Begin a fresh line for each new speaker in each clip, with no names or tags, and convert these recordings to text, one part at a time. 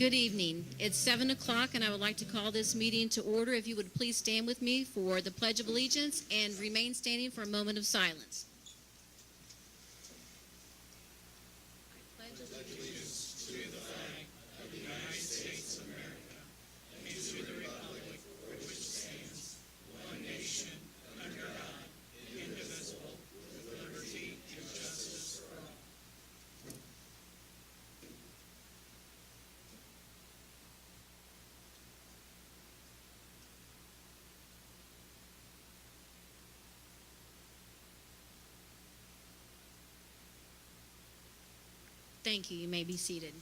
Good evening. It's 7 o'clock, and I would like to call this meeting to order. If you would please stand with me for the Pledge of Allegiance and remain standing for a moment of silence. I pledge allegiance to the flag of the United States of America and to the republic for which it stands, one nation, under God, indivisible, with liberty and justice for all. Thank you. You may be seated.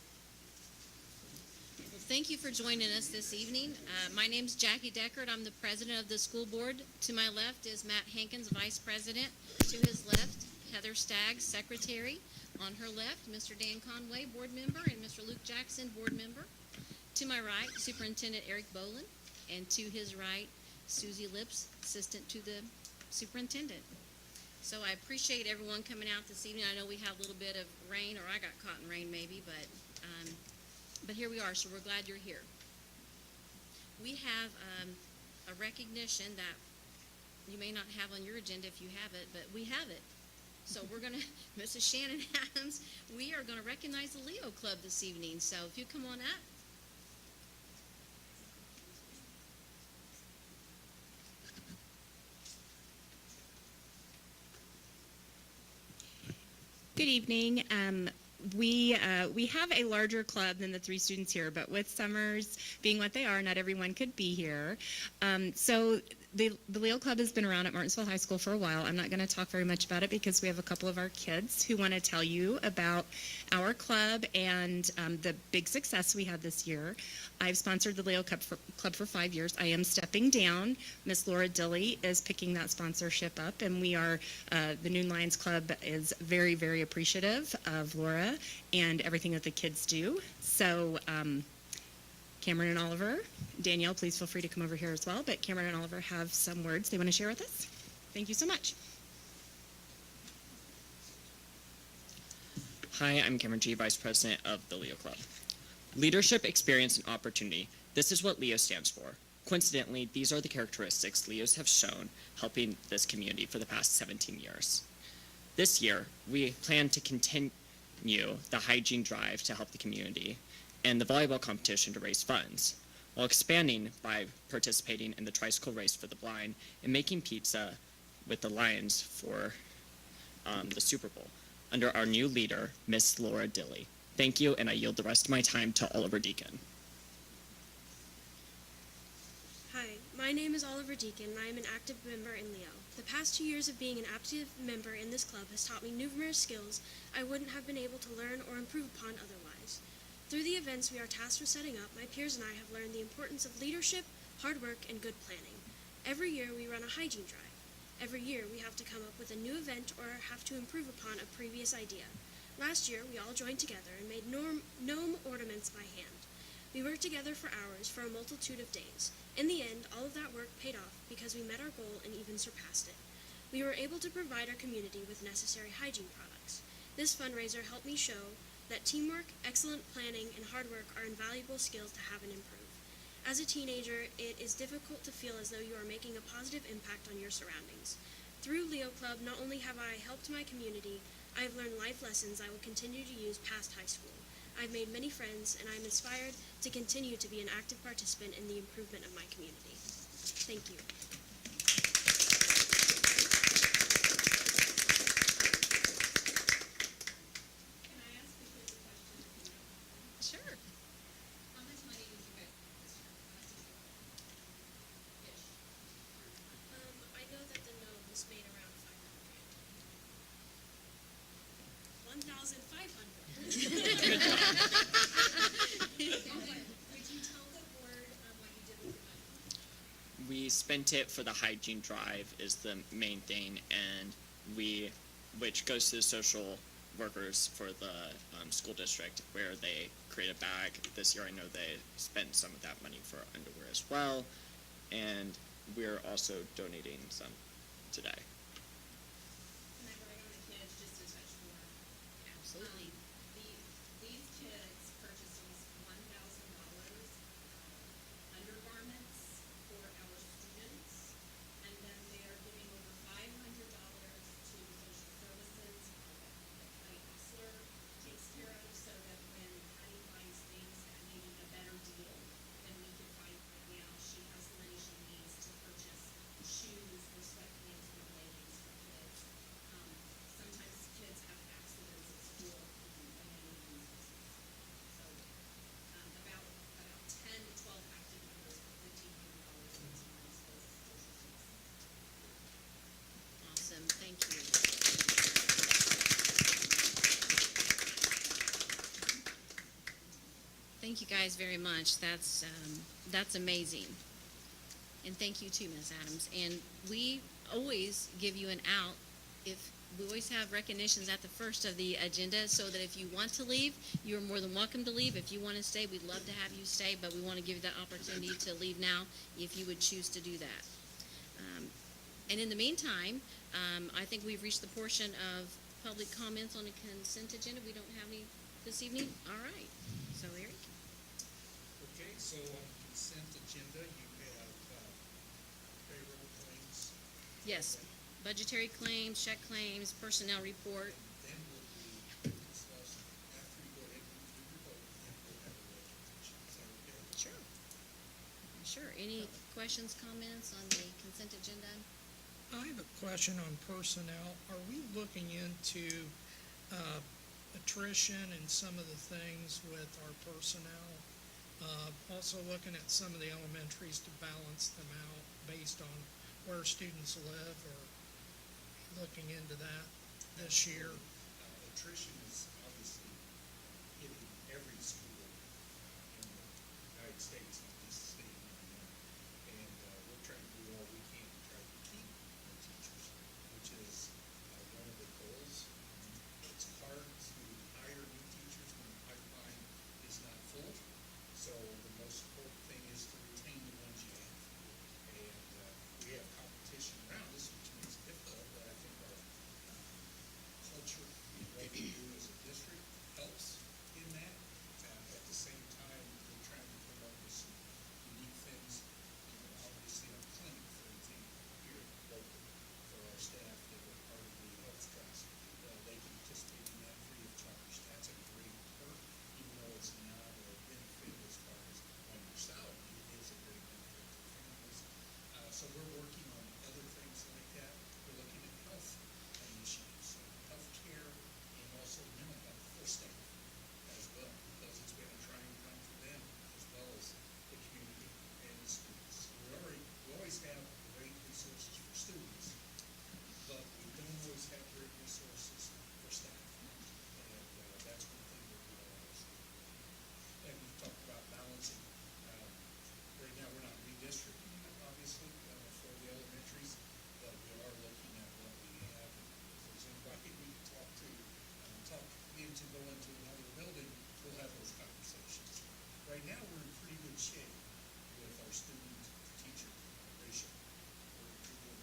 Well, thank you for joining us this evening. My name is Jackie Deckard. I'm the president of the school board. To my left is Matt Hankins, vice president. To his left, Heather Staggs, secretary. On her left, Mr. Dan Conway, board member, and Mr. Luke Jackson, board member. To my right, Superintendent Eric Boland. And to his right, Susie Lips, assistant to the superintendent. So I appreciate everyone coming out this evening. I know we had a little bit of rain, or I got caught in rain maybe, but here we are, so we're glad you're here. We have a recognition that you may not have on your agenda if you have it, but we have it. So we're going to, Mrs. Shannon Adams, we are going to recognize the Leo Club this evening. So if you come on up.
Good evening. We have a larger club than the 3 students here, but with summers being what they are, not everyone could be here. So the Leo Club has been around at Martinsville High School for a while. I'm not going to talk very much about it because we have a couple of our kids who want to tell you about our club and the big success we had this year. I've sponsored the Leo Club for 5 years. I am stepping down. Miss Laura Dilley is picking that sponsorship up, and we are, the Noon Lions Club is very, very appreciative of Laura and everything that the kids do. So Cameron and Oliver, Danielle, please feel free to come over here as well, but Cameron and Oliver have some words they want to share with us. Thank you so much.
Hi, I'm Cameron G., Vice President of the Leo Club. Leadership, experience, and opportunity. This is what Leo stands for. Coincidentally, these are the characteristics Leos have shown helping this community for the past 17 years. This year, we plan to continue the hygiene drive to help the community and the volleyball competition to raise funds, while expanding by participating in the tricycle race for the blind and making pizza with the Lions for the Super Bowl under our new leader, Miss Laura Dilley. Thank you, and I yield the rest of my time to Oliver Deacon.
Hi, my name is Oliver Deacon, and I am an active member in Leo. The past 2 years of being an active member in this club has taught me numerous skills I wouldn't have been able to learn or improve upon otherwise. Through the events we are tasked with setting up, my peers and I have learned the importance of leadership, hard work, and good planning. Every year we run a hygiene drive. Every year we have to come up with a new event or have to improve upon a previous idea. Last year we all joined together and made gnome ornaments by hand. We worked together for hours for a multitude of days. In the end, all of that work paid off because we met our goal and even surpassed it. We were able to provide our community with necessary hygiene products. This fundraiser helped me show that teamwork, excellent planning, and hard work are invaluable skills to have and improve. As a teenager, it is difficult to feel as though you are making a positive impact on your surroundings. Through Leo Club, not only have I helped my community, I have learned life lessons I will continue to use past high school. I've made many friends, and I am inspired to continue to be an active participant in the improvement of my community. Thank you.
We spent it for the hygiene drive is the main thing, and which goes to the social workers for the school district, where they create a bag. This year I know they spent some of that money for underwear as well, and we're also donating some today.
Can I brag on the kids just a touch more?
Absolutely.
These kids purchased almost 1,000
Thank you guys very much. That's amazing. And thank you too, Ms. Adams. And we always give you an out if we always have recognitions at the first of the agenda, so that if you want to leave, you're more than welcome to leave. If you want to stay, we'd love to have you stay, but we want to give you that opportunity to leave now if you would choose to do that. And in the meantime, I think we've reached the portion of public comments on the consent agenda. We don't have any this evening? All right. So, Eric?
Okay, so on the consent agenda, you have payroll claims.
Yes. Budgetary claims, check claims, personnel report.
Then we'll discuss, after you go ahead and do your vote, then we'll have a resolution. Is that okay?
Sure. Sure. Any questions, comments on the consent agenda?
I have a question on personnel. Are we looking into attrition and some of the things with our personnel? Also looking at some of the elementaries to balance them out based on where students live, or looking into that this year?
Attrition is obviously hitting every school in the United States, not just the state of Indiana. And we're trying to do all we can to try to keep our teachers, which is one of the goals. It's hard to hire new teachers when the pipeline is not full. So the most important thing is to retain the ones you have. And we have competition around us, which makes it difficult, but I think our culture and what we do as a district helps in that. At the same time, we're trying to come up with some unique things. You know, obviously, our clinic, for example, here local for our staff that are part of the health trust, they can participate in that free of charge. That's a great perk, even though it's not a benefit as far as on your salary. It is a great benefit for families. So we're working on other things like that. We're looking at health initiatives, healthcare, and also mental health for staff as well, because it's been a trying time for them as well as the community and the students. We always have great resources for students, but we don't always have great resources for staff. And that's one thing that we always do. And we've talked about balancing. Right now, we're not redistricting, obviously, for the elementaries, but we are looking at what we have. If there's anybody we can talk into going to another building, we'll have those conversations. Right now, we're in pretty good shape with our student-teacher ratio. We're doing pretty good.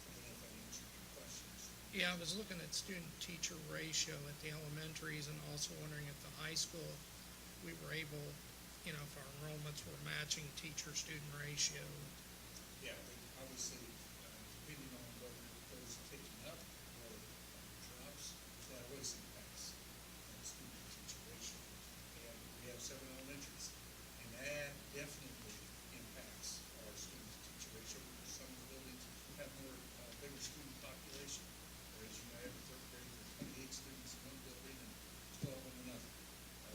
I don't know if I answered your questions.
Yeah, I was looking at student-teacher ratio at the elementaries, and also wondering if the high school, we were able, you know, if our enrollments were matching teacher-student ratio.
Yeah, obviously, depending on whether it goes picking up or drops, that always impacts student-teacher ratio. And we have 7 elementaries, and that definitely impacts our student-teacher ratio, because some of the buildings have more, bigger student population. Whereas you might have a third grade with 28 students in one building and 12 in another.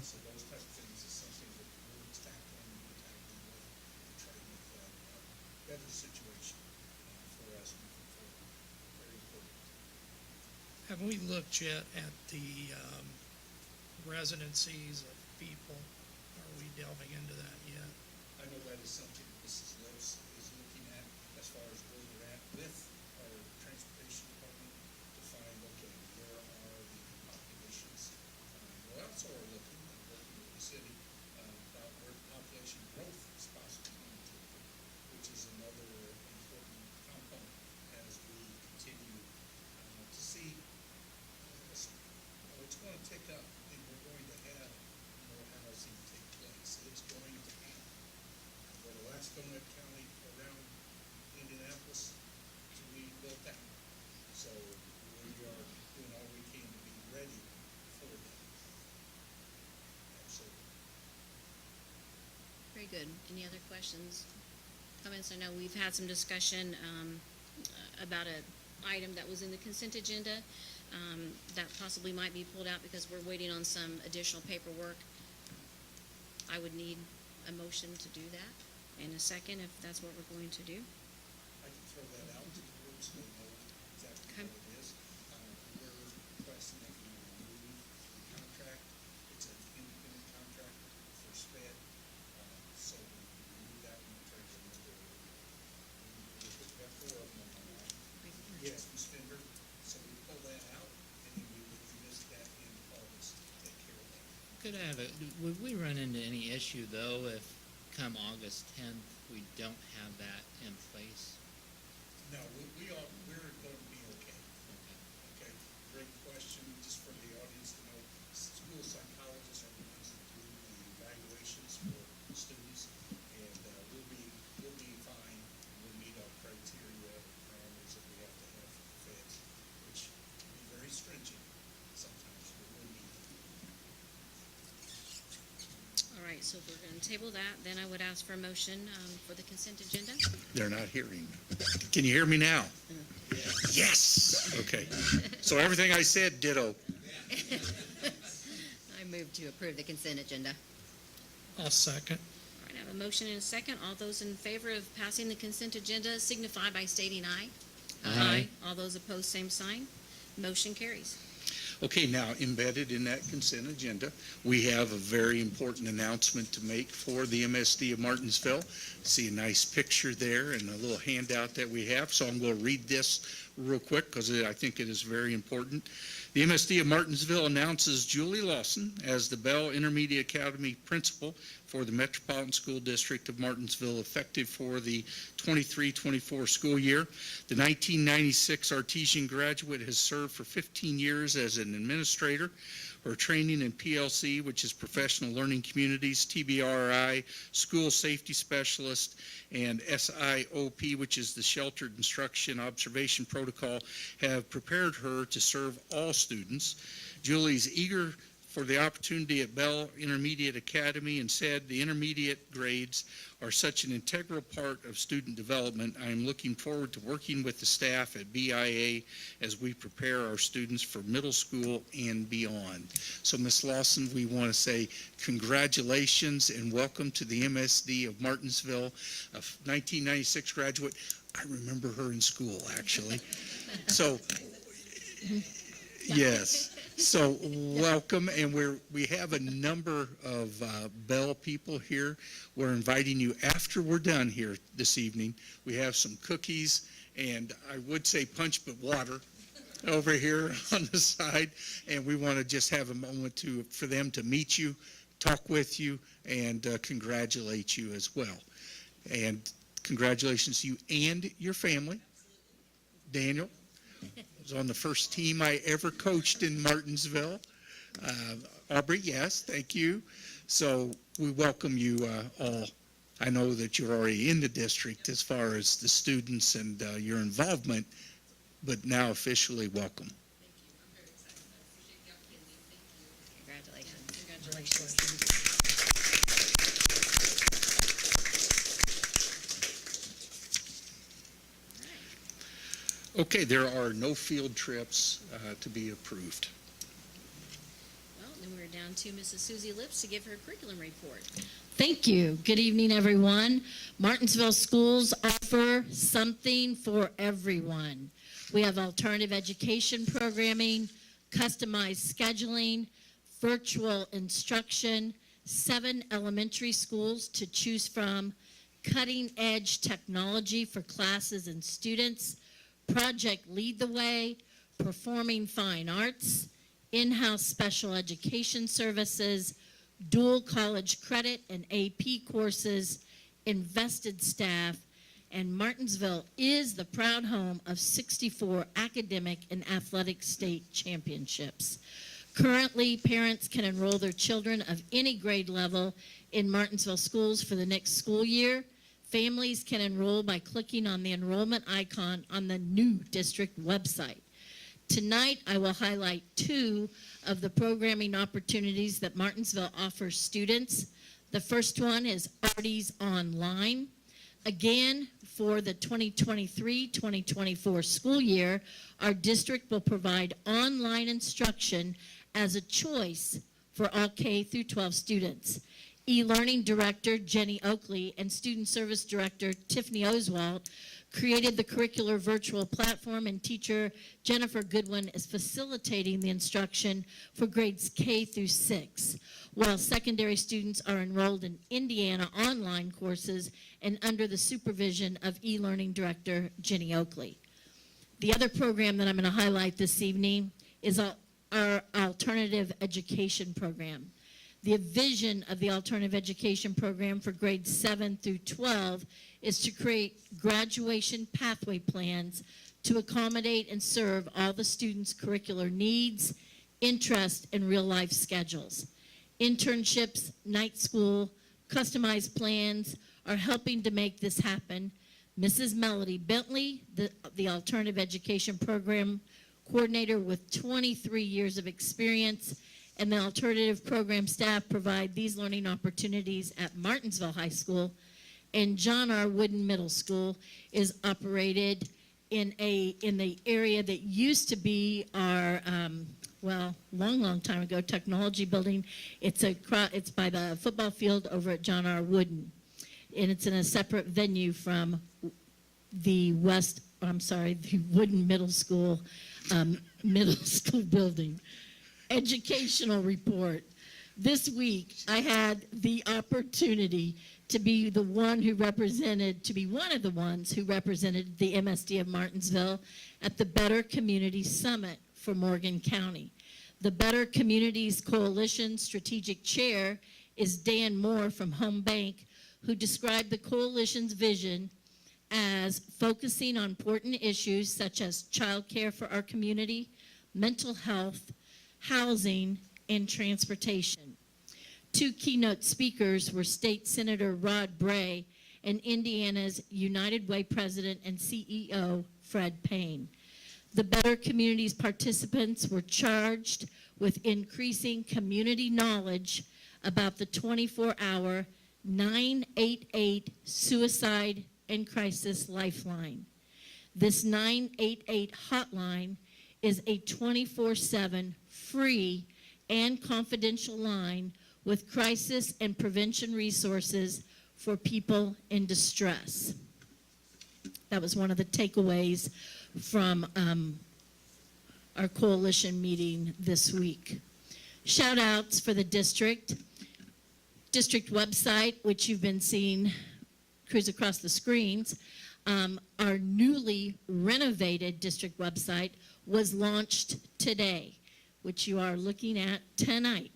So those type of things is something that we're tackling and we're tackling with to try to make that a better situation for us moving forward. Very important.
Have we looked yet at the residencies of people? Are we delving into that yet?
I know that is something that Mrs. Lips is looking at as far as where they're at with our transportation department to find, okay, where are the populations? We also are looking and working with the city about where the population growth is possibly going to occur, which is another important component as we continue to see it's going to tick up, and we're going to have more housing take place. It's going to happen. Whether that's Gwinnett County around Indianapolis to be built out. So we are doing all we can to be ready for that. Absolutely.
Very good. Any other questions, comments? I know we've had some discussion about an item that was in the consent agenda that possibly might be pulled out because we're waiting on some additional paperwork. I would need a motion to do that in a second if that's what we're going to do.
I can throw that out to the group so they know exactly
Okay.
what it is. We're requesting that we remove the contract. It's an independent
Could I have would we run into any issue though if come August 10th we don't have that in place?
No, we're going to be okay. Okay, great question, just for the audience to know. School psychologists are the ones that do the evaluations for students, and we'll be fine. We'll meet our criteria, parameters that we have to have for the feds, which can be very stringent sometimes, but we'll meet them.
All right, so if we're going to table that, then I would ask for a motion for the consent agenda.
They're not hearing. Can you hear me now? Yes. Okay. So everything I said, ditto.
I move to approve the consent agenda.
I'll second.
All right, I have a motion and a second. All those in favor of passing the consent agenda signify by stating aye.
Aye.
All those opposed, same sign. Motion carries.
Okay, now embedded in that consent agenda, we have a very important announcement to make for the MSD of Martinsville. See a nice picture there and a little handout that we have, so I'm going to read this real quick because I think it is very important. The MSD of Martinsville announces Julie Lawson as the Bell Intermediate Academy principal for the Metropolitan School District of Martinsville, effective for the 23-24 school year. The 1996 Artesian graduate has served for 15 years as an administrator. Her training in PLC, which is Professional Learning Communities, TBRI, School Safety Specialist, and SIOP, which is the Sheltered Instruction Observation Protocol, have prepared her to serve all students. Julie's eager for the opportunity at Bell Intermediate Academy and said the intermediate grades are such an integral part of student development. I am looking forward to working with the staff at BIA as we prepare our students for middle school and beyond. So, Ms. Lawson, we want to say congratulations and welcome to the MSD of Martinsville, a 1996 graduate. I remember her in school, actually. So, yes. So welcome, and we have a number of Bell people here. We're inviting you after we're done here this evening. We have some cookies, and I would say punch but water over here on the side, and we want to just have a moment for them to meet you, talk with you, and congratulate you as well. And congratulations to you and your family. Daniel was on the first team I ever coached in Martinsville. Aubrey, yes, thank you. So we welcome you all. I know that you're already in the district as far as the students and your involvement, but now officially welcome.
Thank you. I'm very excited. I appreciate the opportunity. Thank you.
Congratulations.
Okay, there are no field trips to be approved.
Well, then we're down to Mrs. Susie Lips to give her curriculum report.
Thank you. Good evening, everyone. Martinsville schools offer something for everyone. We have alternative education programming, customized scheduling, virtual instruction, 7 elementary schools to choose from, cutting-edge technology for classes and students, Project Lead the Way, performing fine arts, in-house special education services, dual college credit and AP courses, invested staff, and Martinsville is the proud home of 64 academic and athletic state championships. Currently, parents can enroll their children of any grade level in Martinsville schools for the next school year. Families can enroll by clicking on the enrollment icon on the new district website. Tonight, I will highlight 2 of the programming opportunities that Martinsville offers students. The first one is Arties Online. Again, for the 2023-2024 school year, our district will provide online instruction as a choice for all K through 12 students. E-Learning Director Jenny Oakley and Student Service Director Tiffany Oswald created the curricular virtual platform, and teacher Jennifer Goodwin is facilitating the instruction for grades K through 6, while secondary students are enrolled in Indiana online courses and under the supervision of E-Learning Director Jenny Oakley. The other program that I'm going to highlight this evening is our alternative education program. The vision of the alternative education program for grades 7 through 12 is to create graduation pathway plans to accommodate and serve all the students' curricular needs, interests, and real-life schedules. Internships, night school, customized plans are helping to make this happen. Mrs. Melody Bentley, the alternative education program coordinator with 23 years of experience, and the alternative program staff provide these learning opportunities at Martinsville High School, and John R. Wooden Middle School is operated in the area that used to be our long time ago technology building. It's by the football field over at John R. Wooden, and it's in a separate venue from the Wooden Middle School building. Educational report. This week, I had the opportunity to be one of the ones who represented the MSD of Martinsville at the Better Community Summit for Morgan County. The Better Communities Coalition Strategic Chair is Dan Moore from Home Bank, who described the coalition's vision as focusing on important issues such as child care for our community, mental health, housing, and transportation. Two keynote speakers were State Senator Rod Bray and Indiana's United Way President and CEO, Fred Payne. The Better Communities participants were charged with increasing community knowledge about the 24-hour 988 suicide and crisis lifeline. This 988 hotline is a 24/7 free and confidential line with crisis and prevention resources for people in distress. That was one of the takeaways from our coalition meeting this week. Shout outs for the district website, which you've been seeing cruise across the screens. Our newly renovated district website was launched today, which you are looking at tonight.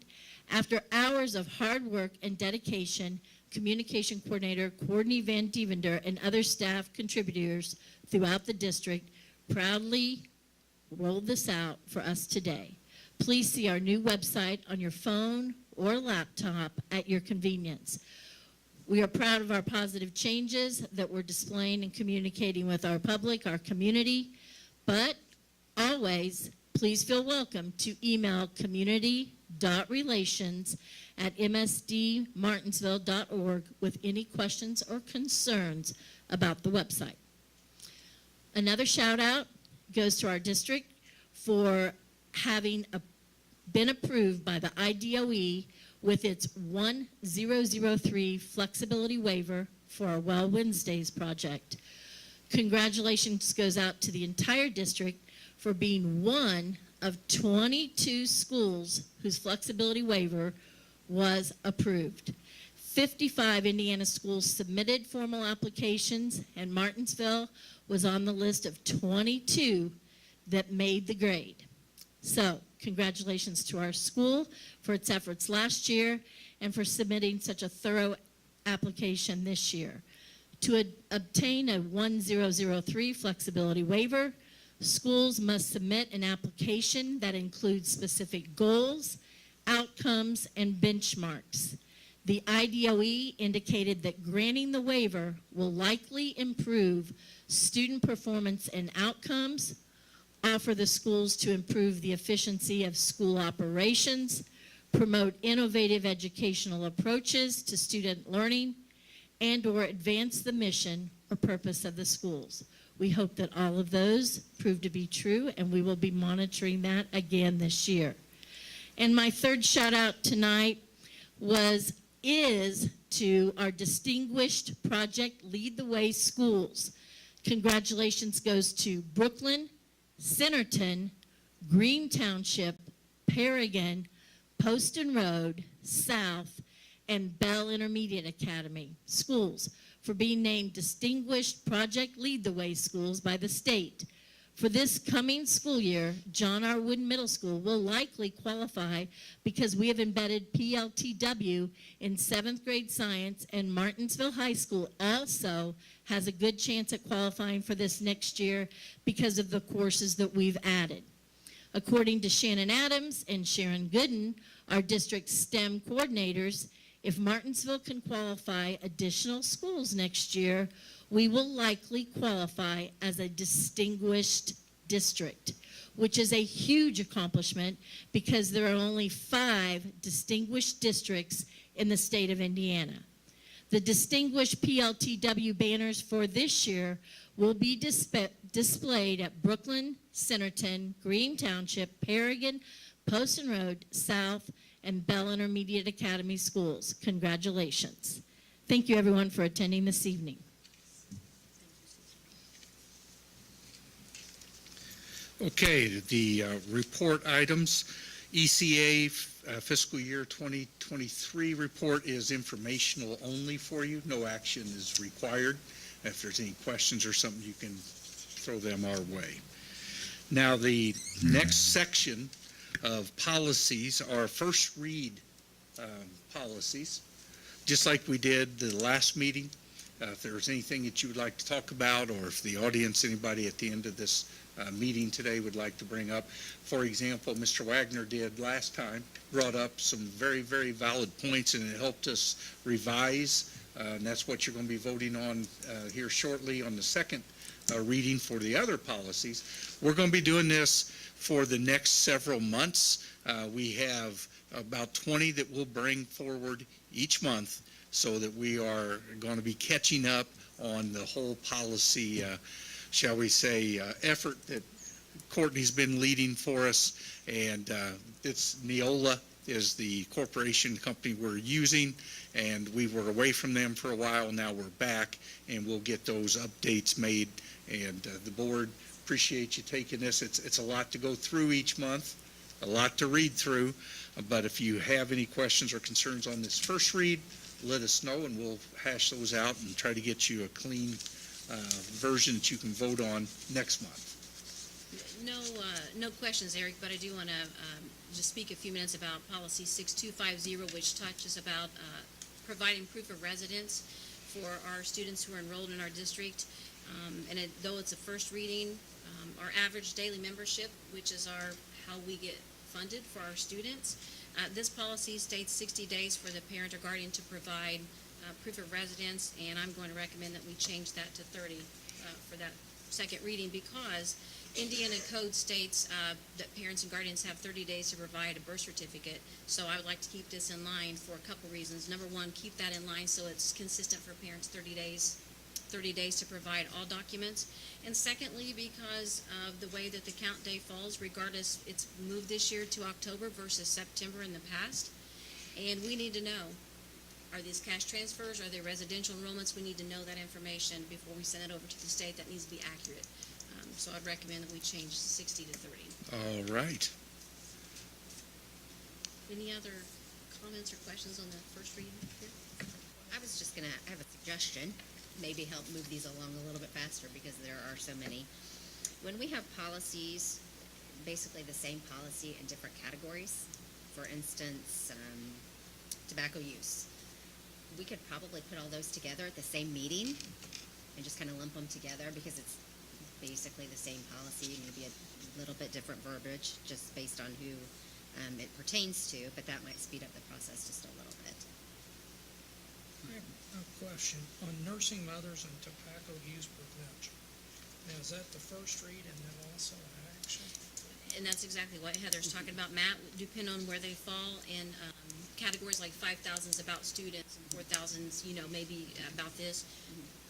After hours of hard work and dedication, communication coordinator Courtney Van Devender and other staff contributors throughout the district proudly rolled this out for us today. Please see our new website on your phone or laptop at your convenience. We are proud of our positive changes that we're displaying and communicating with our public, our community, but always please feel welcome to email community.relations@msdmartinsville.org with any questions or concerns about the website. Another shout out goes to our district for having been approved by the IDOE with its 1003 flexibility waiver for our Well Wednesdays project. Congratulations goes out to the entire district for being one of 22 schools whose flexibility waiver was approved. 55 Indiana schools submitted formal applications, and Martinsville was on the list of 22 that made the grade. So, congratulations to our school for its efforts last year and for submitting such a thorough application this year. To obtain a 1003 flexibility waiver, schools must submit an application that includes specific goals, outcomes, and benchmarks. The IDOE indicated that granting the waiver will likely improve student performance and outcomes, offer the schools to improve the efficiency of school operations, promote innovative educational approaches to student learning, and/or advance the mission or purpose of the schools. We hope that all of those prove to be true, and we will be monitoring that again this year. And my third shout out tonight is to our distinguished Project Lead the Way schools. Congratulations goes to Brooklyn, Centerton, Green Township, Paragon, Poston Road, South, and Bell Intermediate Academy schools for being named Distinguished Project Lead the Way schools by the state For this coming school year, John R. Wooden Middle School will likely qualify because we have embedded PLTW in 7th grade science, and Martinsville High School also has a good chance at qualifying for this next year because of the courses that we've added. According to Shannon Adams and Sharon Gooden, our district STEM coordinators, if Martinsville can qualify additional schools next year, we will likely qualify as a distinguished district, which is a huge accomplishment because there are only 5 distinguished districts in the state of Indiana. The distinguished PLTW banners for this year will be displayed at Brooklyn, Centerton, Green Township, Paragon, Poston Road, South, and Bell Intermediate Academy schools. Congratulations. Thank you, everyone, for attending this evening.
Okay, the report items. ECA fiscal year 2023 report is informational only for you. No action is required. If there's any questions or something, you can throw them our way. Now, the next section of policies are first read policies, just like we did the last meeting. If there's anything that you would like to talk about, or if the audience, anybody at the end of this meeting today would like to bring up. For example, Mr. Wagner did last time, brought up some very, very valid points, and it helped us revise, and that's what you're going to be voting on here shortly on the second reading for the other policies. We're going to be doing this for the next several months. We have about 20 that we'll bring forward each month, so that we are going to be catching up on the whole policy shall we say, effort that Courtney's been leading for us. And it's Neola is the corporation company we're using, and we were away from them for a while. Now we're back, and we'll get those updates made. And the board appreciate you taking this. It's a lot to go through each month, a lot to read through. But if you have any questions or concerns on this first read, let us know, and we'll hash those out and try to get you a clean version that you can vote on next month.
No questions, Eric, but I do want to just speak a few minutes about policy 6250, which touches about providing proof of residence for our students who are enrolled in our district. Though it's a first reading, our average daily membership, which is how we get funded for our students, this policy states 60 days for the parent or guardian to provide proof of residence, and I'm going to recommend that we change that to 30 for that second reading, because Indiana code states that parents and guardians have 30 days to provide a birth certificate. So I would like to keep this in line for a couple reasons. Number one, keep that in line so it's consistent for parents, 30 days to provide all documents. And secondly, because of the way that the count day falls, regardless, it's moved this year to October versus September in the past. And we need to know, are these cash transfers? Are they residential enrollments? We need to know that information before we send it over to the state. That needs to be accurate. So I'd recommend that we change 60 to 30.
All right.
Any other comments or questions on the first reading here?
I was just gonna have a suggestion, maybe help move these along a little bit faster because there are so many. When we have policies, basically the same policy in different categories, for instance, tobacco use, we could probably put all those together at the same meeting and just kind of lump them together, because it's basically the same policy, maybe a little bit different verbiage just based on who it pertains to, but that might speed up the process just a little bit.
I have a question on nursing mothers and tobacco use prevention. Now, is that the first read and then also action?
And that's exactly what Heather's talking about, Matt. Depending on where they fall in categories, like 5,000's about students and 4,000's, maybe about this.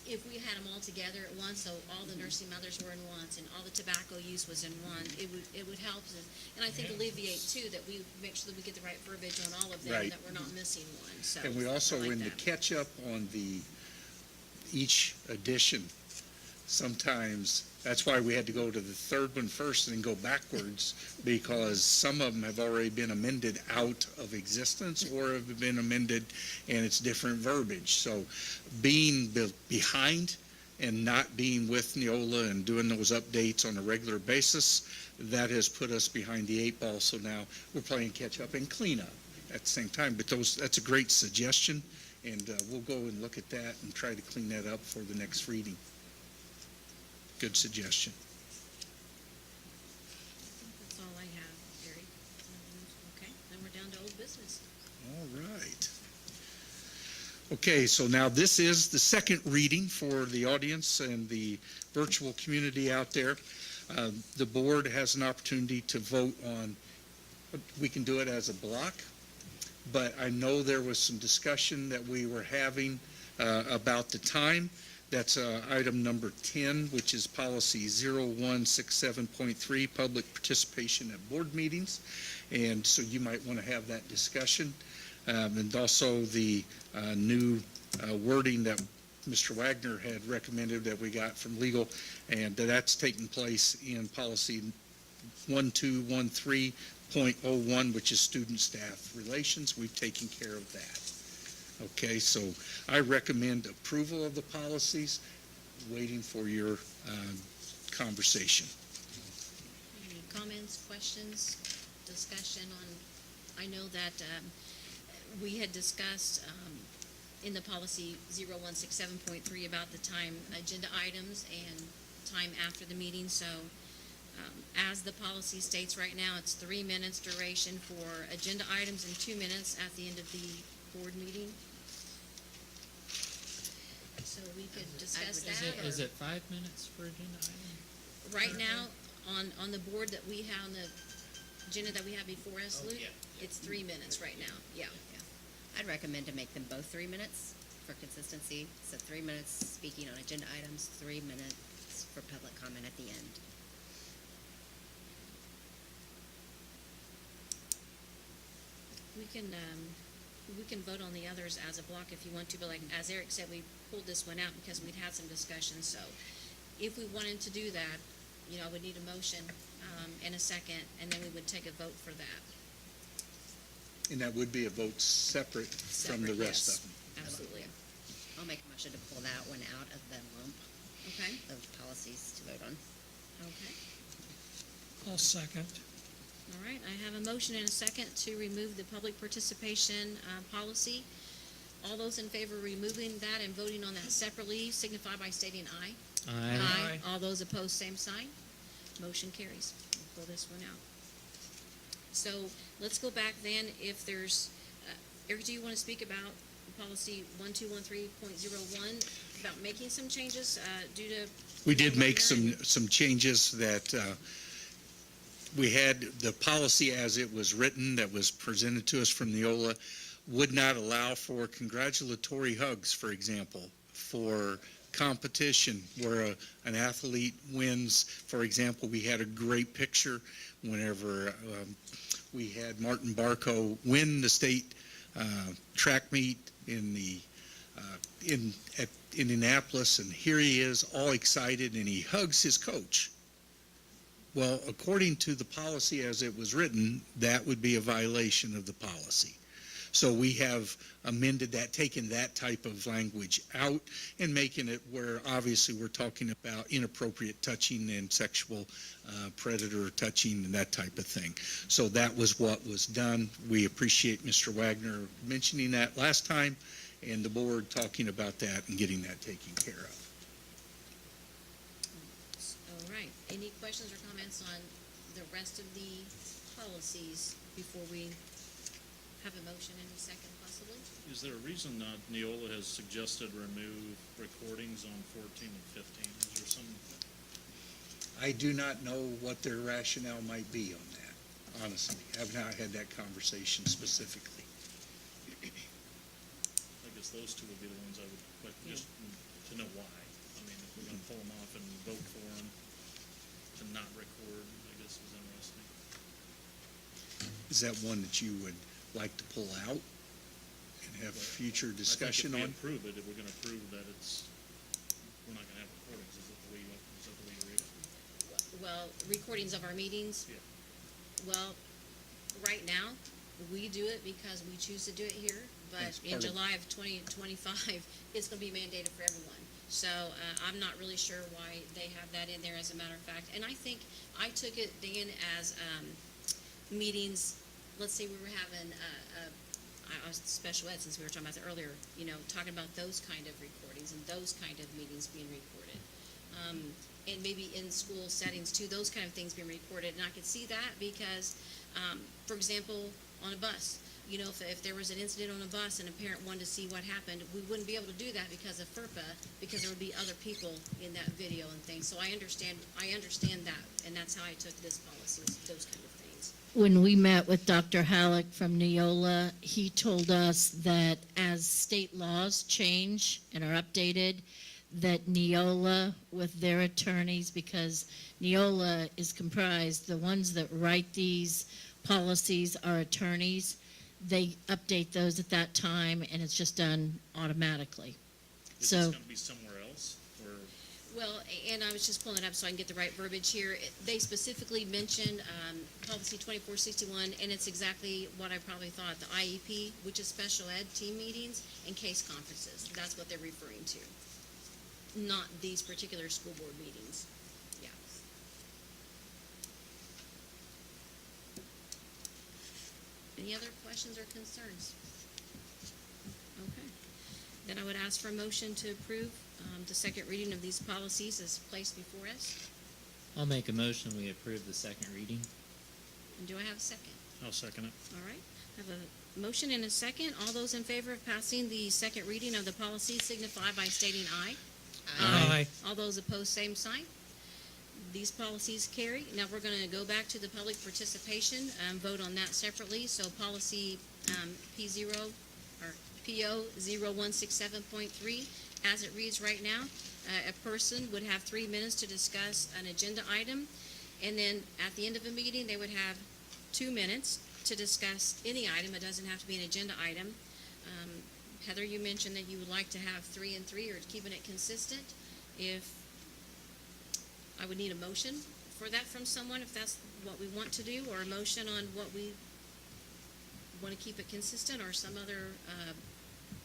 If we had them all together at once, so all the nursing mothers were in once and all the tobacco use was in one, it would help. And I think alleviate too, that we make sure that we get the right verbiage on all of them,
Right.
that we're not missing one. So
And we also,
I like
in the
that.
catch up on each edition, sometimes, that's why we had to go to the third one first and then go backwards, because some of them have already been amended out of existence or have been amended and it's different verbiage. So being behind and not being with Neola and doing those updates on a regular basis, that has put us behind the 8 ball. So now we're playing catch up and clean up at the same time. But that's a great suggestion, and we'll go and look at that and try to clean that up for the next reading. Good suggestion.
That's all I have, Gary. Okay, then we're down to old business.
All right. Okay, so now this is the second reading for the audience and the virtual community out there. The board has an opportunity to vote on, we can do it as a block, but I know there was some discussion that we were having about the time. That's item number 10, which is policy 0167.3, public participation at board meetings. And so you might want to have that discussion. And also the new wording that Mr. Wagner had recommended that we got from legal, and that's taking place in policy 1213.01, which is student-staff relations. We've taken care of that. Okay, so I recommend approval of the policies, waiting for your conversation.
Any comments, questions, discussion on, I know that we had discussed in the policy 0167.3 about the time agenda items and time after the meeting. So as the policy states right now, it's 3 minutes duration for agenda items and 2 minutes at the end of the board meeting. So we could discuss that.
Is it 5 minutes for agenda item?
Right now, on the board that we have, on the agenda that we have before us, Luke,
yeah.
it's 3 minutes right now, yeah.
I'd recommend to make them both 3 minutes for consistency. So 3 minutes speaking on agenda items, 3 minutes for public comment at the end.
We can vote on the others as a block if you want to, but like, as Eric said, we pulled this one out because we'd had some discussion, so if we wanted to do that, I would need a motion, and a second, and then we would take a vote for that.
And that would be a vote separate from the
Separate,
rest
yes.
of them.
Absolutely.
I'll make a motion to pull that one out of the lump
Okay,
of policies to vote on.
okay.
I'll second.
All right, I have a motion and a second to remove the public participation policy. All those in favor of removing that and voting on that separately signify by stating aye.
Aye.
All those opposed, same sign. Motion carries. We'll pull this one out. So let's go back then. If there's, Eric, do you want to speak about policy 1213.01, about making some changes due to?
We did make some changes that we had. The policy as it was written that was presented to us from Neola would not allow for congratulatory hugs, for example, for competition where an athlete wins. For example, we had a great picture whenever we had Martin Barco win the state track meet in Indianapolis, and here he is all excited and he hugs his coach. Well, according to the policy as it was written, that would be a violation of the policy. So we have amended that, taken that type of language out and making it where obviously we're talking about inappropriate touching and sexual predator touching and that type of thing. So that was what was done. We appreciate Mr. Wagner mentioning that last time and the board talking about that and getting that taken care of.
All right. Any questions or comments on the rest of the policies before we have a motion in a second, possibly?
Is there a reason Neola has suggested remove recordings on 14 and 15? Is there some?
I do not know what their rationale might be on that, honestly. I have not had that conversation specifically.
I guess those two would be the ones I would like just to know why. I mean, if we're going to pull them off and vote for them, to not record, I guess is interesting.
Is that one that you would like to pull out and have future discussion
I
on?
think if we approve it, if we're going to prove that we're not going to have recordings, is that the way you read it?
Well, recordings of our meetings?
Yeah.
Well, right now, we do it because we choose to do it here, but
That's
in
part of-
July of 2025, it's going to be mandated for everyone. So I'm not really sure why they have that in there, as a matter of fact. And I think I took it, Dan, as meetings. Let's say we were having I was special ed, since we were talking about that earlier, talking about those kind of recordings and those kind of meetings being recorded. And maybe in school settings too, those kind of things being recorded. And I could see that because, for example, on a bus, if there was an incident on a bus and a parent wanted to see what happened, we wouldn't be able to do that because of FERPA, because there would be other people in that video and things. So I understand that, and that's how I took this policy, those kind of things.
When we met with Dr. Halleck from Neola, he told us that as state laws change and are updated, that Neola, with their attorneys, because Neola is comprised, the ones that write these policies are attorneys, they update those at that time, and it's just done automatically.
Is
So,
this gonna be somewhere else, or?
Well, and I was just pulling it up so I can get the right verbiage here. They specifically mentioned policy 2461, and it's exactly what I probably thought, the IEP, which is special ed team meetings and case conferences. That's what they're referring to, not these particular school board meetings. Yeah. Any other questions or concerns? Okay. Then I would ask for a motion to approve the second reading of these policies as placed before us.
I'll make a motion, we approve the second reading.
And do I have a second?
I'll second it.
All right. I have a motion and a second. All those in favor of passing the second reading of the policy signify by stating aye.
Aye.
All those opposed, same sign. These policies carry. Now we're going to go back to the public participation, vote on that separately. So policy P0 or PO 0167.3, as it reads right now, a person would have 3 minutes to discuss an agenda item, and then at the end of a meeting, they would have 2 minutes to discuss any item. It doesn't have to be an agenda item. Heather, you mentioned that you would like to have 3 and 3, or keeping it consistent. If I would need a motion for that from someone, if that's what we want to do, or a motion on what we want to keep it consistent, or some other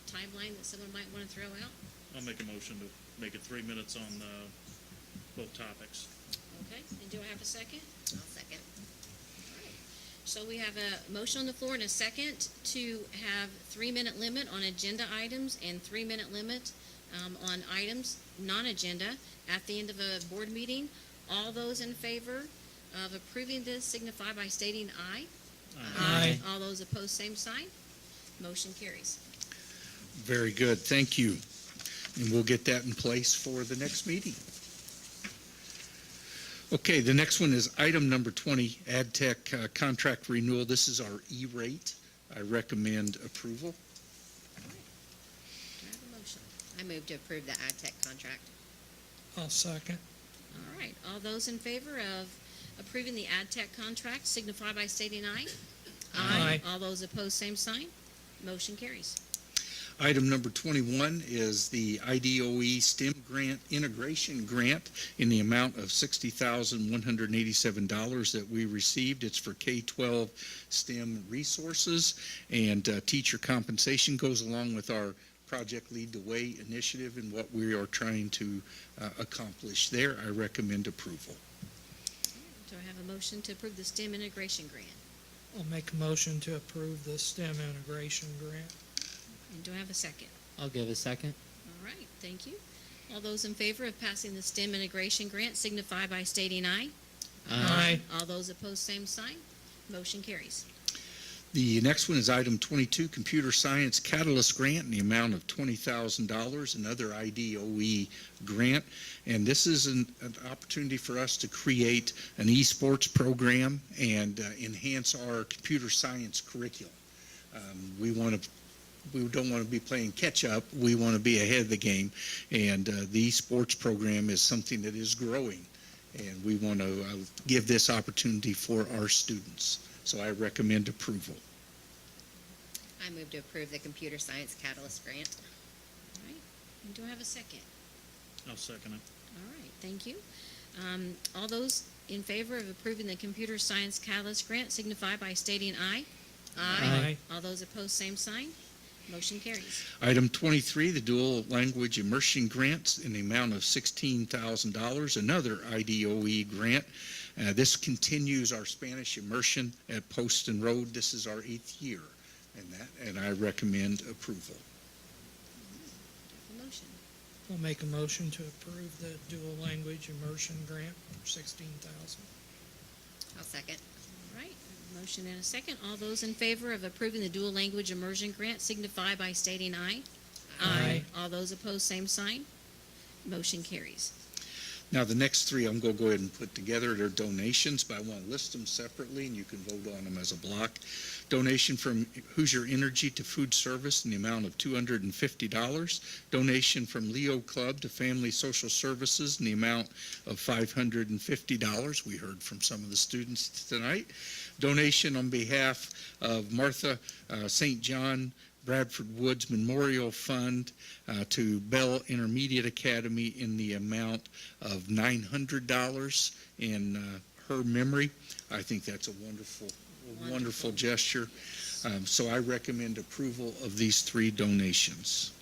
timeline that someone might want to throw out.
I'll make a motion to make it 3 minutes on both topics.
Okay, and do I have a second?
I'll second.
All right. So we have a motion on the floor and a second to have 3-minute limit on agenda items and 3-minute limit on items non-agenda at the end of a board meeting. All those in favor of approving this signify by stating aye.
Aye.
All those opposed, same sign. Motion carries.
Very good, thank you. And we'll get that in place for the next meeting. Okay, the next one is item number 20, AdTech contract renewal. This is our E-rate. I recommend approval.
Do I have a motion?
I move to approve the ag tech contract.
I'll second.
All right, all those in favor of approving the AdTech contract signify by stating aye.
Aye.
All those opposed, same sign. Motion carries.
Item number 21 is the IDOE STEM grant integration grant in the amount of $60,187 that we received. It's for K-12 STEM resources, and teacher compensation goes along with our Project Lead the Way initiative and what we are trying to accomplish there. I recommend approval.
Do I have a motion to approve the STEM integration grant?
I'll make a motion to approve the STEM integration grant.
And do I have a second?
I'll give a second.
All right, thank you. All those in favor of passing the STEM integration grant signify by stating aye.
Aye.
All those opposed, same sign. Motion carries.
The next one is item 22, Computer Science Catalyst Grant in the amount of $20,000, another IDOE grant. And this is an opportunity for us to create an esports program and enhance our computer science curriculum. We don't want to be playing catch up. We want to be ahead of the game. And the esports program is something that is growing. And we want to give this opportunity for our students. So I recommend approval.
I move to approve the computer science catalyst grant.
All right, and do I have a second?
I'll second it.
All right, thank you. All those in favor of approving the computer science catalyst grant signify by stating aye.
Aye.
All those opposed, same sign. Motion carries.
Item 23, the dual language immersion grants in the amount of $16,000, another IDOE grant. This continues our Spanish immersion at Poston Road. This is our 8th year in that, and I recommend approval.
A motion.
I'll make a motion to approve the dual language immersion grant for $16,000.
I'll second.
All right, motion and a second. All those in favor of approving the dual language immersion grant signify by stating aye.
Aye.
All those opposed, same sign. Motion carries.
Now, the next three I'm going to go ahead and put together. They're donations, but I want to list them separately, and you can vote on them as a block. Donation from Hoosier Energy to Food Service in the amount of $250. Donation from Leo Club to Family Social Services in the amount of $550. We heard from some of the students tonight. Donation on behalf of Martha St. John Bradford Woods Memorial Fund to Bell Intermediate Academy in the amount of $900 in her memory. I think that's a wonderful gesture. So I recommend approval of these three donations.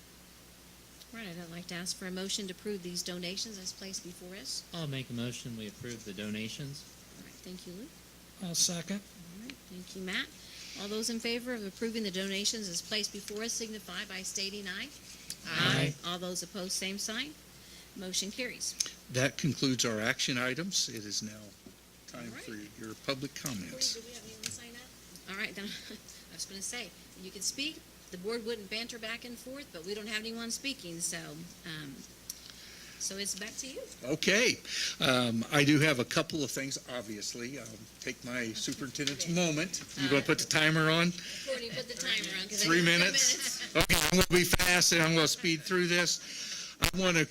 All right, I'd like to ask for a motion to approve these donations as placed before us.
I'll make a motion, we approve the donations.
All right, thank you, Luke.
I'll second.
All right, thank you, Matt. All those in favor of approving the donations as placed before us signify by stating aye.
Aye.
All those opposed, same sign. Motion carries.
That concludes our action items. It is now time
All right.
for your public comments.
Do we have anyone sign up? All right, then, I was going to say, you can speak. The board wouldn't banter back and forth, but we don't have anyone speaking, so it's back to you.
Okay. I do have a couple of things, obviously. I'll take my superintendent's moment. You going to put the timer on?
Courtney, put the timer on. 'Cause I
3
got 3
minutes? Okay, I'm going to be fast and I'm going to speed through this. I want to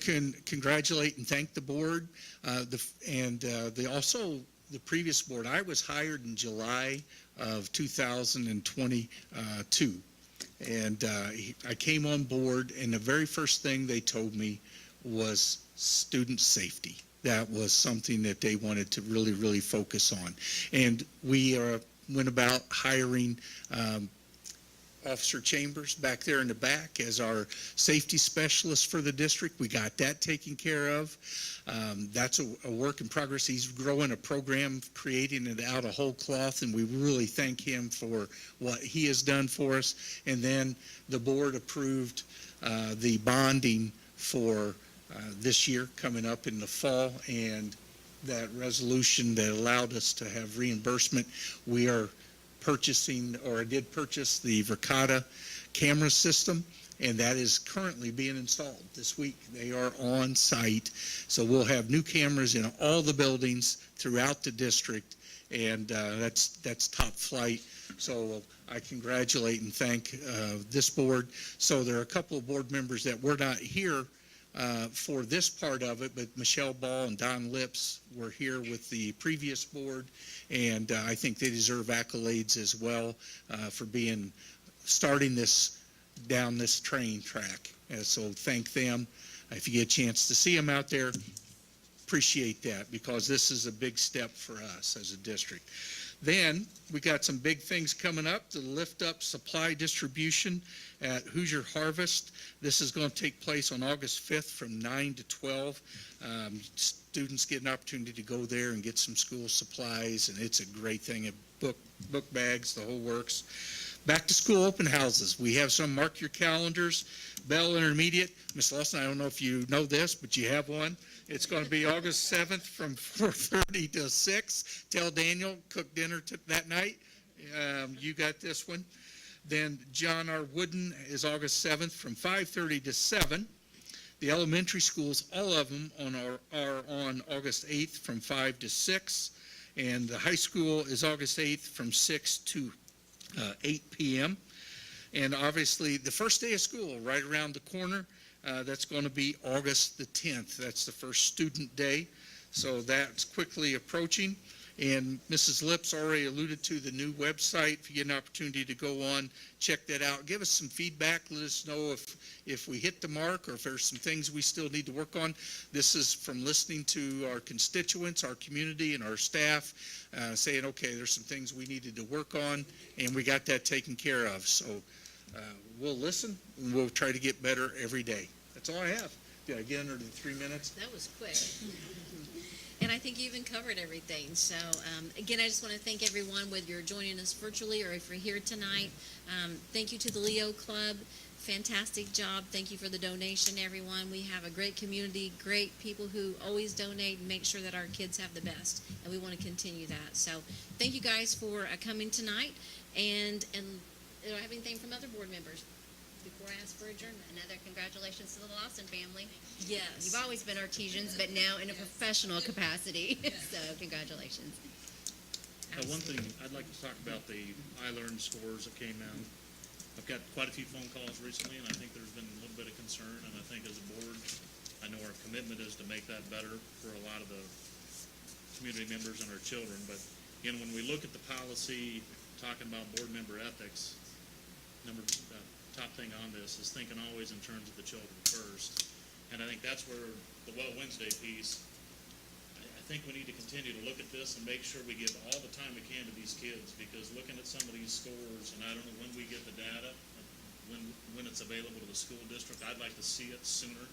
congratulate and thank the board also the previous board. I was hired in July of 2022. And I came on board, and the very first thing they told me was student safety. That was something that they wanted to really, really focus on. And we went about hiring Officer Chambers back there in the back as our safety specialist for the district. We got that taken care of. That's a work in progress. He's growing a program, creating it out of whole cloth, and we really thank him for what he has done for us. And then the board approved the bonding for this year coming up in the fall, and that resolution that allowed us to have reimbursement. We are purchasing, or I did purchase, the Verkada camera system, and that is currently being installed this week. They are on site, so we'll have new cameras in all the buildings throughout the district, and that's top flight. So I congratulate and thank this board. So there are a couple of board members that were not here for this part of it, but Michelle Ball and Don Lips were here with the previous board, and I think they deserve accolades as well for starting this down this train track. So thank them. If you get a chance to see them out there, appreciate that, because this is a big step for us as a district. Then we got some big things coming up to lift up supply distribution at Hoosier Harvest. This is going to take place on August 5th from 9 to 12. Students get an opportunity to go there and get some school supplies, and it's a great thing. Book bags, the whole works. Back to school open houses. We have some. Mark your calendars. Bell Intermediate. Miss Lawson, I don't know if you know this, but you have one. It's going to be August 7th from 4:30 to 6. Tell Daniel, cook dinner that night. You got this one. Then John R. Wooden is August 7th from 5:30 to 7. The elementary schools, all of them are on August 8th from 5 to 6. And the high school is August 8th from 6 to 8 p.m. And obviously the first day of school right around the corner, that's going to be August the 10th. That's the first student day. So that's quickly approaching. And Mrs. Lips already alluded to the new website. If you get an opportunity to go on, check that out. Give us some feedback. Let us know if we hit the mark or if there's some things we still need to work on. This is from listening to our constituents, our community, and our staff saying, okay, there's some things we needed to work on, and we got that taken care of. So we'll listen, and we'll try to get better every day. That's all I have. Did I get under the 3 minutes?
That was quick. And I think you even covered everything. So, again, I just want to thank everyone, whether you're joining us virtually or if you're here tonight. Thank you to the Leo Club. Fantastic job. Thank you for the donation, everyone. We have a great community, great people who always donate and make sure that our kids have the best. And we want to continue that. So, thank you guys for coming tonight. And do I have anything from other board members before I ask for adjournment?
Another congratulations to the Lawson family.
Yes.
You've always been Artesians, but now in a professional capacity. So congratulations.
One thing, I'd like to talk about the I-Learn scores that came out. I've got quite a few phone calls recently, and I think there's been a little bit of concern, and I think as a board, I know our commitment is to make that better for a lot of the community members and our children, but again, when we look at the policy talking about board member ethics, top thing on this is thinking always in terms of the children first. And I think that's where the Well Wednesday piece, I think we need to continue to look at this and make sure we give all the time we can to these kids, because looking at some of these scores, and I don't know when we get the data, when it's available to the school district, I'd like to see it sooner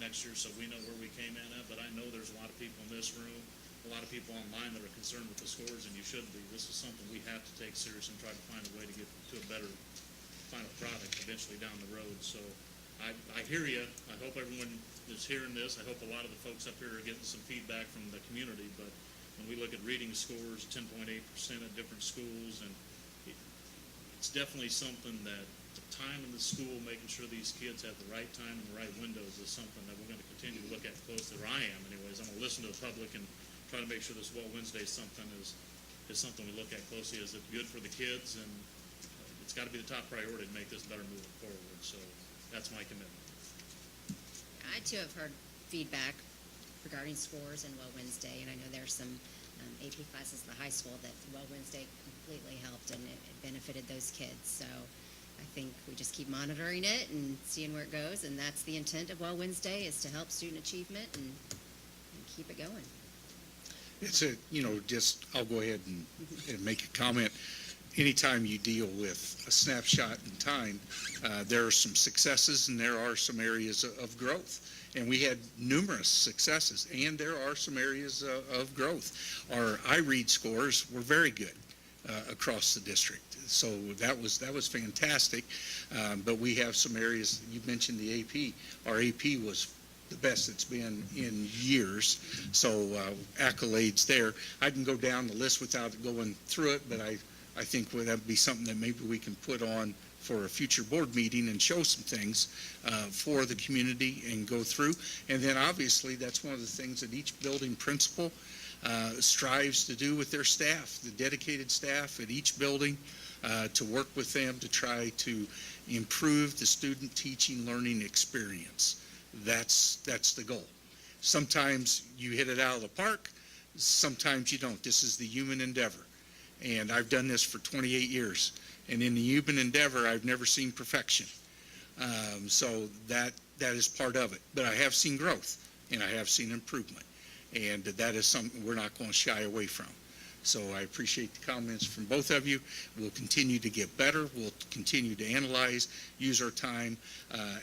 next year so we know where we came in at, but I know there's a lot of people in this room, a lot of people online that are concerned with the scores, and you should be. This is something we have to take serious and try to find a way to get to a better final product eventually down the road. So I hear you. I hope everyone is hearing this. I hope a lot of the folks up here are getting some feedback from the community, but when we look at reading scores, 10.8% at different schools, and it's definitely something that the time in the school, making sure these kids have the right time and the right windows, is something that we're going to continue to look at closely, or I am anyways. I'm going to listen to the public and try to make sure this Well Wednesday is something we look at closely. Is it good for the kids? And it's got to be the top priority to make this better moving forward. So that's my commitment.
I too have heard feedback regarding scores and Well Wednesday, and I know there's some AP classes at the high school that Well Wednesday completely helped, and it benefited those kids. So I think we just keep monitoring it and seeing where it goes, and that's the intent of Well Wednesday, is to help student achievement and keep it going.
It's I'll go ahead and make a comment. Anytime you deal with a snapshot in time, there are some successes and there are some areas of growth. And we had numerous successes, and there are some areas of growth. Our iRead scores were very good across the district. So that was fantastic. But we have some areas. You mentioned the AP. Our AP was the best it's been in years. So accolades there. I can go down the list without going through it, but I think that would be something that maybe we can put on for a future board meeting and show some things for the community and go through. And then obviously that's one of the things that each building principal strives to do with their staff, the dedicated staff at each building, to work with them to try to improve the student teaching learning experience. That's the goal. Sometimes you hit it out of the park, sometimes you don't. This is the human endeavor. And I've done this for 28 years. And in the human endeavor, I've never seen perfection. So that is part of it. But I have seen growth, and I have seen improvement. And that is something we're not going to shy away from. So I appreciate the comments from both of you. We'll continue to get better. We'll continue to analyze, use our time,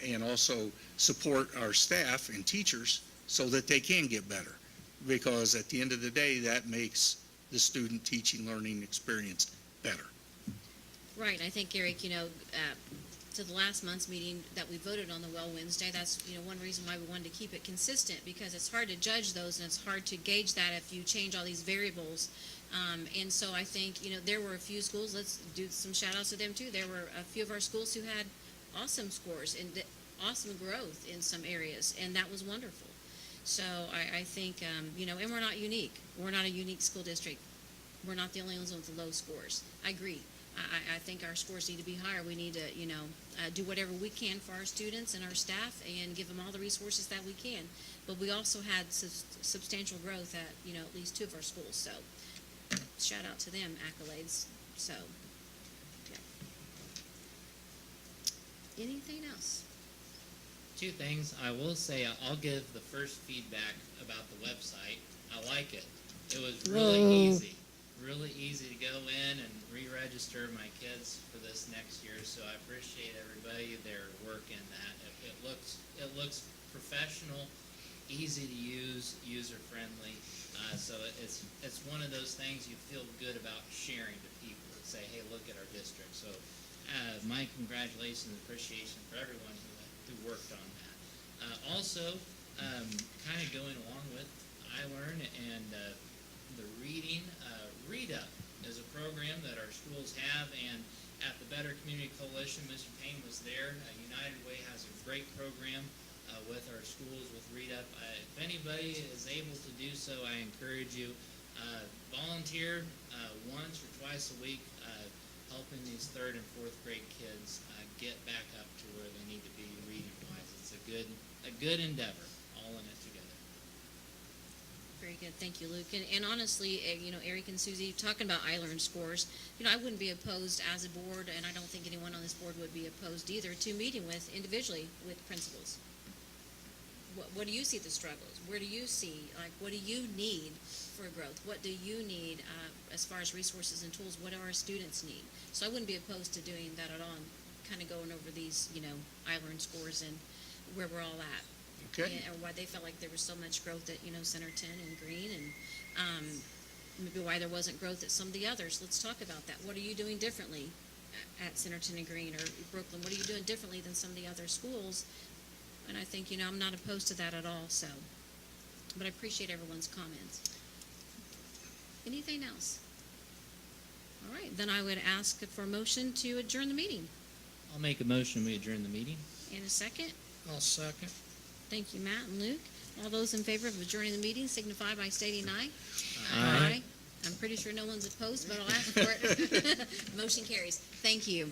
and also support our staff and teachers so that they can get better. Because at the end of the day, that makes the student teaching learning experience better.
Right. I think, Eric, to the last month's meeting that we voted on the Well Wednesday, that's, one reason why we wanted to keep it consistent, because it's hard to judge those and it's hard to gauge that if you change all these variables. And so I think, there were a few schools, let's do some shout outs to them too. There were a few of our schools who had awesome scores and awesome growth in some areas, and that was wonderful. So I think, and we're not unique. We're not a unique school district. We're not the only ones with the low scores. I agree. I think our scores need to be higher. We need to, do whatever we can for our students and our staff and give them all the resources that we can. But we also had substantial growth at, at least two of our schools. So shout out to them, accolades. So, yeah. Anything else?
Two things. I will say I'll give the first feedback about the website. I like it. It was really easy. really easy to go in and re-register my kids for this next year, so I appreciate everybody, their work in that. It looks professional, easy to use, user-friendly, so it's one of those things you feel good about sharing to people that say, hey, look at our district. So my congratulations and appreciation for everyone who worked on that. Also, kind of going along with iLearn and the reading, Read Up is a program that our schools have, and at the Better Community Coalition, Mr. Payne was there. United Way has a great program with our schools with Read Up. If anybody is able to do so, I encourage you, volunteer once or twice a week, helping these 3rd and 4th grade kids get back up to where they need to be reading-wise. It's a good endeavor, all in it together.
Very good, thank you, Luke. And honestly, Eric and Susie, talking about iLearn scores, I wouldn't be opposed as a board, and I don't think anyone on this board would be opposed either, to meeting individually with principals. What do you see the struggles? Where do you see, what do you need for growth? What do you need as far as resources and tools? What do our students need? So I wouldn't be opposed to doing that at all, and kind of going over these, iLearn scores and where we're all at.
Okay.
And why they felt like there was so much growth at, Centerton and Green, and maybe why there wasn't growth at some of the others. Let's talk about that. What are you doing differently at Centerton and Green or Brooklyn? What are you doing differently than some of the other schools? And I think, I'm not opposed to that at all, so. But I appreciate everyone's comments. Anything else? All right, then I would ask for a motion to adjourn the meeting.
I'll make a motion, we adjourn the meeting.
And a second.
I'll second.
Thank you, Matt and Luke. All those in favor of adjourning the meeting signify by stating aye.
Aye.
I'm pretty sure no one's opposed, but I'll ask for it. Motion carries. Thank you.